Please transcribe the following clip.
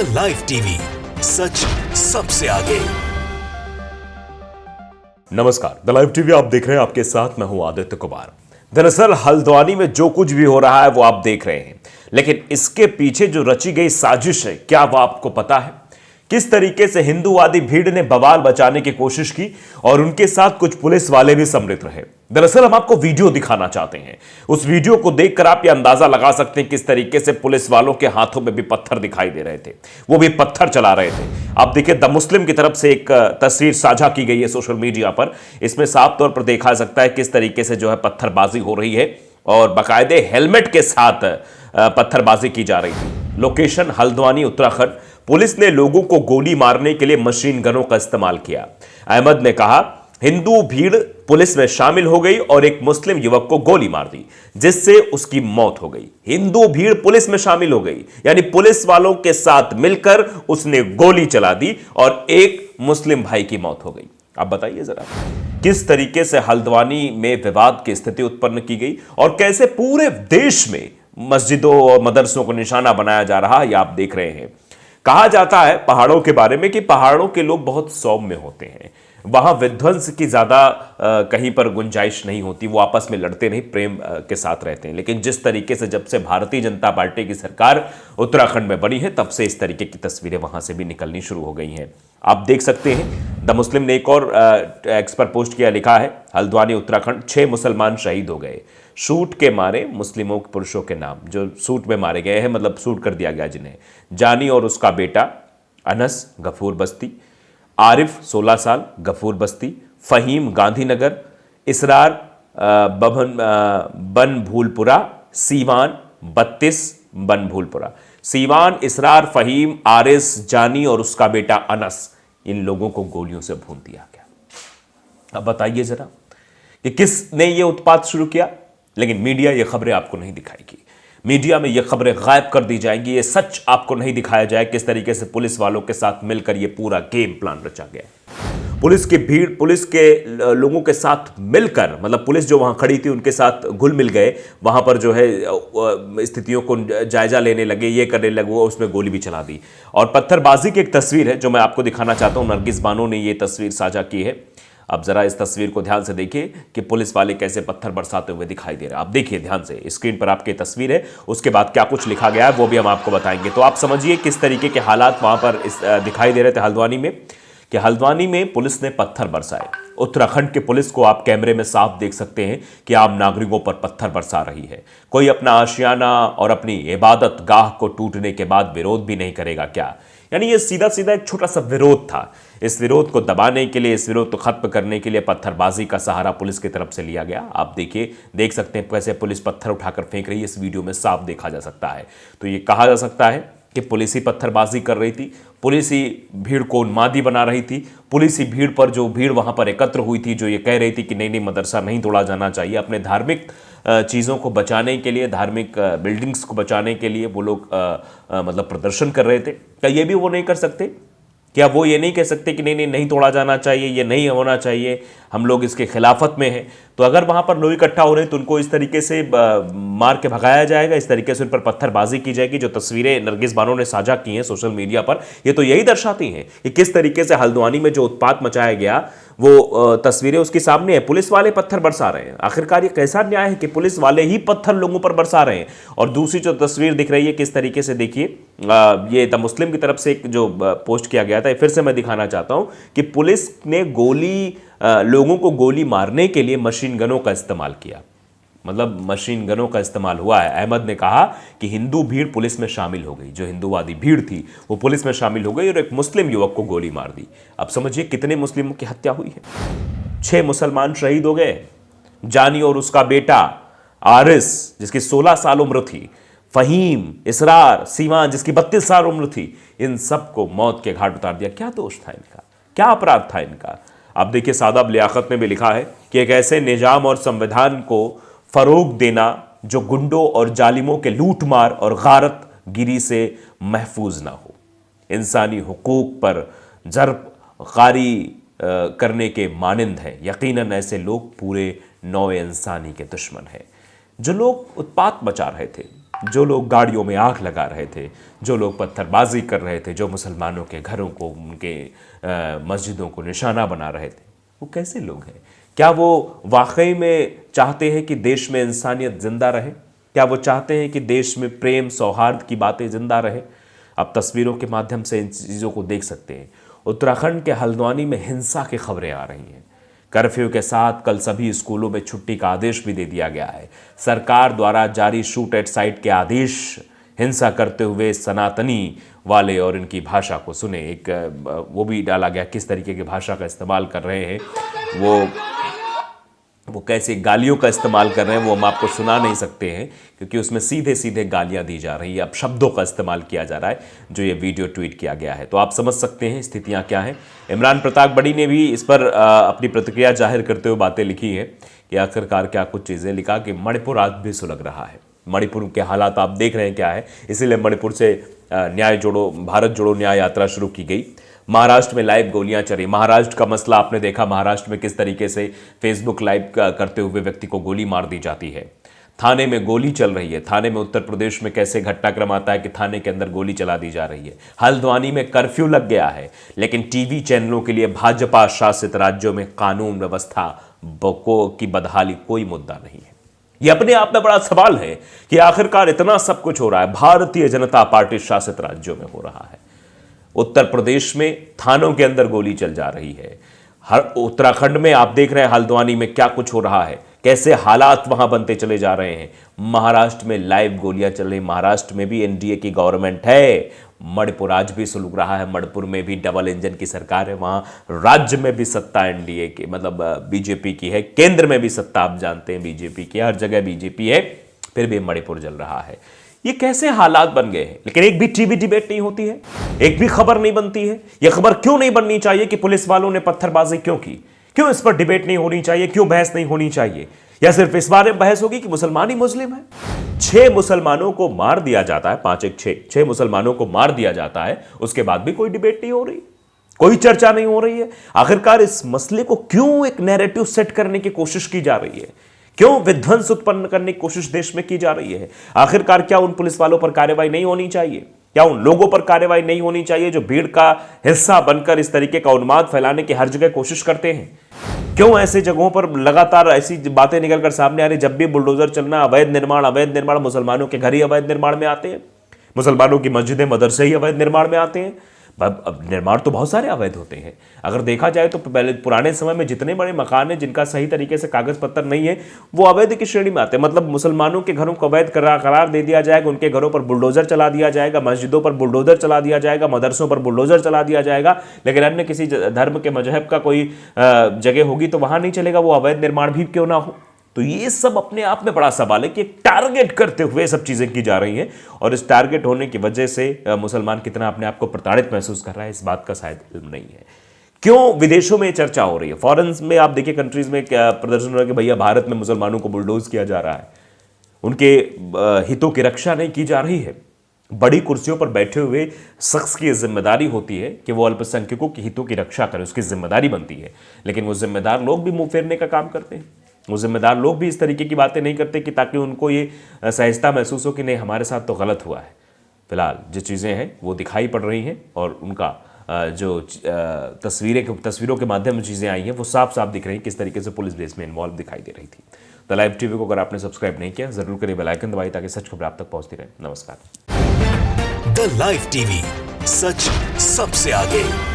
The live TV, सच सबसे आगे। नमस्कार, द लाइव टीवी आप देख रहे हैं। आपके साथ मैं हूं आदित्य कुमार। दरअसल हल्द्वानी में जो कुछ भी हो रहा है वो आप देख रहे हैं, लेकिन इसके पीछे जो रची गई साजिश है, क्या वो आपको पता है? किस तरीके से हिंदूवादी भीड़ ने बवाल बचाने की कोशिश की और उनके साथ कुछ पुलिस वाले भी सम्मिलित रहे। दरअसल हम आपको वीडियो दिखाना चाहते हैं। उस वीडियो को देखकर आप ये अंदाजा लगा सकते हैं किस तरीके से पुलिस वालों के हाथों में भी पत्थर दिखाई दे रहे थे, वो भी पत्थर चला रहे थे। आप देखिए, द मुस्लिम की तरफ से एक तस्वीर साझा की गई है सोशल मीडिया पर। इसमें साफ तौर पर देखा सकता है किस तरीके से जो है पत्थरबाजी हो रही है और बाकायदे हेलमेट के साथ पत्थरबाजी की जा रही थी। लोकेशन हल्द्वानी, उत्तराखंड। पुलिस ने लोगों को गोली मारने के लिए मशीन गनों का इस्तेमाल किया। अहमद ने कहा, हिंदू भीड़ पुलिस में शामिल हो गई और एक मुस्लिम युवक को गोली मार दी, जिससे उसकी मौत हो गई। हिंदू भीड़ पुलिस में शामिल हो गई, यानी पुलिस वालों के साथ मिलकर उसने गोली चला दी और एक मुस्लिम भाई की मौत हो गई। आप बताइए जरा, किस तरीके से हल्द्वानी में विवाद की स्थिति उत्पन्न की गई और कैसे पूरे देश में मस्जिदों और मदरसों को निशाना बनाया जा रहा है, यह आप देख रहे हैं। कहा जाता है पहाड़ों के बारे में कि पहाड़ों के लोग बहुत सौम्य होते हैं, वहां विध्वंस की ज्यादा कहीं पर गुंजाइश नहीं होती, वो आपस में लड़ते नहीं, प्रेम के साथ रहते हैं। लेकिन जिस तरीके से जब से भारतीय जनता पार्टी की सरकार उत्तराखंड में बनी है, तब से इस तरीके की तस्वीरें वहां से भी निकलनी शुरू हो गई हैं। आप देख सकते हैं, द मुस्लिम ने एक और एक्स पर पोस्ट किया, लिखा है, हल्द्वानी उत्तराखंड, 6 मुसलमान शहीद हो गए, शूट के मारे मुस्लिमों के पुरुषों के नाम। जो सूट में मारे गए हैं, मतलब शूट कर दिया गया जिन्हें, जानी और उसका बेटा अनस, गफूर बस्ती, आरिफ 16 साल, गफूर बस्ती, फहीम गांधीनगर, इसरार बनभूलपुरा, सीवान 32 बनभूलपुरा। सीवान, इसरार, फहीम, आरिस, जानी और उसका बेटा अनस, इन लोगों को गोलियों से भून दिया गया। अब बताइए जरा कि किसने ये उत्पात शुरू किया? लेकिन मीडिया ये खबरें आपको नहीं दिखाएगी। मीडिया में ये खबरें गायब कर दी जाएंगी, ये सच आपको नहीं दिखाया जाए किस तरीके से पुलिस वालों के साथ मिलकर ये पूरा गेम प्लान रचा गया। पुलिस की भीड़, पुलिस के लोगों के साथ मिलकर, मतलब पुलिस जो वहां खड़ी थी उनके साथ घुल मिल गए, वहां पर जो है स्थितियों को जायजा लेने लगे, ये करने लगे, वो उसमें गोली भी चला दी। और पत्थरबाजी की एक तस्वीर है जो मैं आपको दिखाना चाहता हूं, नरगिस बानो ने ये तस्वीर साझा की है। अब जरा इस तस्वीर को ध्यान से देखिए कि पुलिस वाले कैसे पत्थर बरसाते हुए दिखाई दे रहे हैं। आप देखिए ध्यान से, स्क्रीन पर आपकी तस्वीर है, उसके बाद क्या कुछ लिखा गया है वो भी हम आपको बताएंगे। तो आप समझिए किस तरीके के हालात वहां पर दिखाई दे रहे थे हल्द्वानी में, कि हल्द्वानी में पुलिस ने पत्थर बरसाए। उत्तराखंड के पुलिस को आप कैमरे में साफ देख सकते हैं कि आम नागरिकों पर पत्थर बरसा रही है। कोई अपना आशियाना और अपनी इबादत गाह को टूटने के बाद विरोध भी नहीं करेगा क्या? यानी ये सीधा सीधा एक छोटा सा विरोध था। इस विरोध को दबाने के लिए, इस विरोध को खत्म करने के लिए पत्थरबाजी का सहारा पुलिस की तरफ से लिया गया। आप देखिए, देख सकते हैं कैसे पुलिस पत्थर उठाकर फेंक रही है, इस वीडियो में साफ देखा जा सकता है। तो ये कहा जा सकता है कि पुलिस ही पत्थरबाजी कर रही थी, पुलिस ही भीड़ को उन्मादी बना रही थी, पुलिस ही भीड़ पर, जो भीड़ वहां पर एकत्र हुई थी, जो ये कह रही थी कि नहीं नहीं मदरसा नहीं तोड़ा जाना चाहिए, अपने धार्मिक चीज़ों को बचाने के लिए, धार्मिक बिल्डिंग्स को बचाने के लिए वो लोग मतलब प्रदर्शन कर रहे थे। क्या ये भी वो नहीं कर सकते? क्या वो ये नहीं कह सकते कि नहीं नहीं नहीं तोड़ा जाना चाहिए, ये नहीं होना चाहिए, हम लोग इसके खिलाफत में हैं? तो अगर वहाँ पर लोग इकट्ठा हो रहे हैं तो उनको इस तरीके से मार के भगाया जाएगा, इस तरीके से उन पर पत्थरबाजी की जाएगी। जो तस्वीरें नरगिस बानो ने साझा की हैं सोशल मीडिया पर, ये तो यही दर्शाती हैं कि किस तरीके से हल्द्वानी में जो उत्पात मचाया गया, वो तस्वीरें उसके सामने है। पुलिस वाले पत्थर बरसा रहे हैं। आखिरकार ये कैसा न्याय है कि पुलिस वाले ही पत्थर लोगों पर बरसा रहे हैं? और दूसरी जो तस्वीर दिख रही है, किस तरीके से देखिए, ये द मुस्लिम की तरफ से एक जो पोस्ट किया गया था, फिर से मैं दिखाना चाहता हूं कि पुलिस ने लोगों को गोली मारने के लिए मशीन गनों का इस्तेमाल किया, मतलब मशीन गनों का इस्तेमाल हुआ है। अहमद ने कहा कि हिंदू भीड़ पुलिस में शामिल हो गई, जो हिंदूवादी भीड़ थी वो पुलिस में शामिल हो गई और एक मुस्लिम युवक को गोली मार दी। अब समझिए कितने मुस्लिमों की हत्या हुई है। 6 मुसलमान शहीद हो गए, जानी और उसका बेटा आरिस जिसकी 16 साल उम्र थी, फहीम, इसरार, सीवान जिसकी 32 साल उम्र थी, इन सबको मौत के घाट उतार दिया। क्या दोष था इनका? क्या अपराध था इनका? आप देखिए, सादाब लियाकत ने भी लिखा है कि एक ऐसे निजाम और संविधान को फरोग देना जो गुंडों और जालिमों के लूटमार और गारत गिरी से महफूज ना हो, इंसानी हुकूक पर जरब कारी करने के मानिंद है। यकीनन ऐसे लोग पूरे नौ इंसानी के दुश्मन हैं। जो लोग उत्पात मचा रहे थे, जो लोग गाड़ियों में आग लगा रहे थे, जो लोग पत्थरबाजी कर रहे थे, जो मुसलमानों के घरों को, उनके मस्जिदों को निशाना बना रहे थे, वो कैसे लोग हैं? क्या वो वाकई में चाहते हैं कि देश में इंसानियत जिंदा रहे? क्या वो चाहते हैं कि देश में प्रेम सौहार्द की बातें जिंदा रहे? आप तस्वीरों के माध्यम से इन चीज़ों को देख सकते हैं। उत्तराखंड के हल्द्वानी में हिंसा की खबरें आ रही हैं। कर्फ्यू के साथ कल सभी स्कूलों में छुट्टी का आदेश भी दे दिया गया है। सरकार द्वारा जारी शूट एट साइट के आदेश हिंसा करते हुए सनातनी वाले और इनकी भाषा को सुने। एक वो भी डाला गया किस तरीके की भाषा का इस्तेमाल कर रहे हैं, वो कैसे गालियों का इस्तेमाल कर रहे हैं वो हम आपको सुना नहीं सकते हैं, क्योंकि उसमें सीधे सीधे गालियां दी जा रही है। अब शब्दों का इस्तेमाल किया जा रहा है जो ये वीडियो ट्वीट किया गया है। तो आप समझ सकते हैं स्थितियां क्या हैं। इमरान प्रताप बड़ी ने भी इस पर अपनी प्रतिक्रिया जाहिर करते हुए बातें लिखी है कि आखिरकार क्या कुछ चीज़ें लिखा कि मणिपुर आज भी सुलग रहा है। मणिपुर के हालात आप देख रहे हैं क्या है, इसीलिए मणिपुर से भारत जोड़ो न्याय यात्रा शुरू की गई। महाराष्ट्र में लाइव गोलियां चली। महाराष्ट्र का मसला आपने देखा, महाराष्ट्र में किस तरीके से फेसबुक लाइव करते हुए व्यक्ति को गोली मार दी जाती है। थाने में गोली चल रही है। थाने में उत्तर प्रदेश में कैसे घटनाक्रम आता है कि थाने के अंदर गोली चला दी जा रही है। हल्द्वानी में कर्फ्यू लग गया है, लेकिन टीवी चैनलों के लिए भाजपा शासित राज्यों में कानून व्यवस्था की बदहाली कोई मुद्दा नहीं है। यह अपने आप में बड़ा सवाल है कि आखिरकार इतना सब कुछ हो रहा है, भारतीय जनता पार्टी शासित राज्यों में हो रहा है। उत्तर प्रदेश में थानों के अंदर गोली चल जा रही है। हर उत्तराखंड में आप देख रहे हैं हल्द्वानी में क्या कुछ हो रहा है, कैसे हालात वहां बनते चले जा रहे हैं। महाराष्ट्र में लाइव गोलियां चल रही। महाराष्ट्र में भी एनडीए की गवर्नमेंट है। मणिपुर आज भी सुलग रहा है। मणिपुर में भी डबल इंजन की सरकार है। वहां राज्य में भी सत्ता एनडीए की, मतलब बीजेपी की है। केंद्र में भी सत्ता आप जानते हैं बीजेपी की, हर जगह बीजेपी है, फिर भी मणिपुर जल रहा है। ये कैसे हालात बन गए हैं? लेकिन एक भी टीवी डिबेट नहीं होती है, एक भी खबर नहीं बनती है। यह खबर क्यों नहीं बननी चाहिए कि पुलिस वालों ने पत्थरबाजी क्यों की? क्यों इस पर डिबेट नहीं होनी चाहिए? क्यों बहस नहीं होनी चाहिए? या सिर्फ इस बारे में बहस होगी कि मुसलमान ही मुस्लिम है? 6 मुसलमानों को मार दिया जाता है, 5 1 6 मुसलमानों को मार दिया जाता है, उसके बाद भी कोई डिबेट नहीं हो रही, कोई चर्चा नहीं हो रही है। आखिरकार इस मसले को क्यों एक नैरेटिव सेट करने की कोशिश की जा रही है? क्यों विध्वंस उत्पन्न करने की कोशिश देश में की जा रही है? आखिरकार क्या उन पुलिस वालों पर कार्रवाई नहीं होनी चाहिए? क्या उन लोगों पर कार्रवाई नहीं होनी चाहिए जो भीड़ का हिस्सा बनकर इस तरीके का उन्माद फैलाने की हर जगह कोशिश करते हैं? क्यों ऐसे जगहों पर लगातार ऐसी बातें निकलकर सामने आ रही? जब भी बुलडोजर चलना, अवैध निर्माण, मुसलमानों के घर ही अवैध निर्माण में आते हैं, मुसलमानों की मस्जिदें मदरसे ही अवैध निर्माण में आते हैं। अब निर्माण तो बहुत सारे अवैध होते हैं। अगर देखा जाए तो पहले पुराने समय में जितने बड़े मकान हैं जिनका सही तरीके से कागज पत्तर नहीं है, वो अवैध की श्रेणी में आते हैं। मतलब मुसलमानों के घरों को अवैध करार दे दिया जाएगा, उनके घरों पर बुलडोजर चला दिया जाएगा, मस्जिदों पर बुलडोजर चला दिया जाएगा, मदरसों पर बुलडोजर चला दिया जाएगा। लेकिन अन्य किसी धर्म के मजहब का कोई जगह होगी तो वहां नहीं चलेगा, वो अवैध निर्माण भी क्यों ना हो। तो ये सब अपने आप में बड़ा सवाल है कि टारगेट करते हुए सब चीजें की जा रही हैं, और इस टारगेट होने की वजह से मुसलमान कितना अपने आप को प्रताड़ित महसूस कर रहा है, इस बात का शायद इल्म नहीं है। क्यों विदेशों में चर्चा हो रही है? फॉरेन में आप देखिए कंट्रीज में क्या प्रदर्शन हो रहा है कि भैया भारत में मुसलमानों को बुलडोज किया जा रहा है, उनके हितों की रक्षा नहीं की जा रही है। बड़ी कुर्सियों पर बैठे हुए शख्स की जिम्मेदारी होती है कि वो अल्पसंख्यकों के हितों की रक्षा करे, उसकी जिम्मेदारी बनती है। लेकिन वो जिम्मेदार लोग भी मुंह फेरने का काम करते हैं। वो जिम्मेदार लोग भी इस तरीके की बातें नहीं करते कि ताकि उनको ये सहजता महसूस हो कि नहीं हमारे साथ तो गलत हुआ है। फिलहाल जो चीज़ें हैं वो दिखाई पड़ रही हैं, और उनका जो तस्वीरों के माध्यम में चीज़ें आई हैं वो साफ साफ दिख रही हैं किस तरीके से पुलिस भी इसमें इन्वॉल्व दिखाई दे रही थी। द लाइव टीवी को अगर आपने सब्सक्राइब नहीं किया जरूर करिए, बेल आइकन दबाइए ताकि सच खबर आप तक पहुंचती रहे। नमस्कार। द लाइव टीवी, सच सबसे आगे।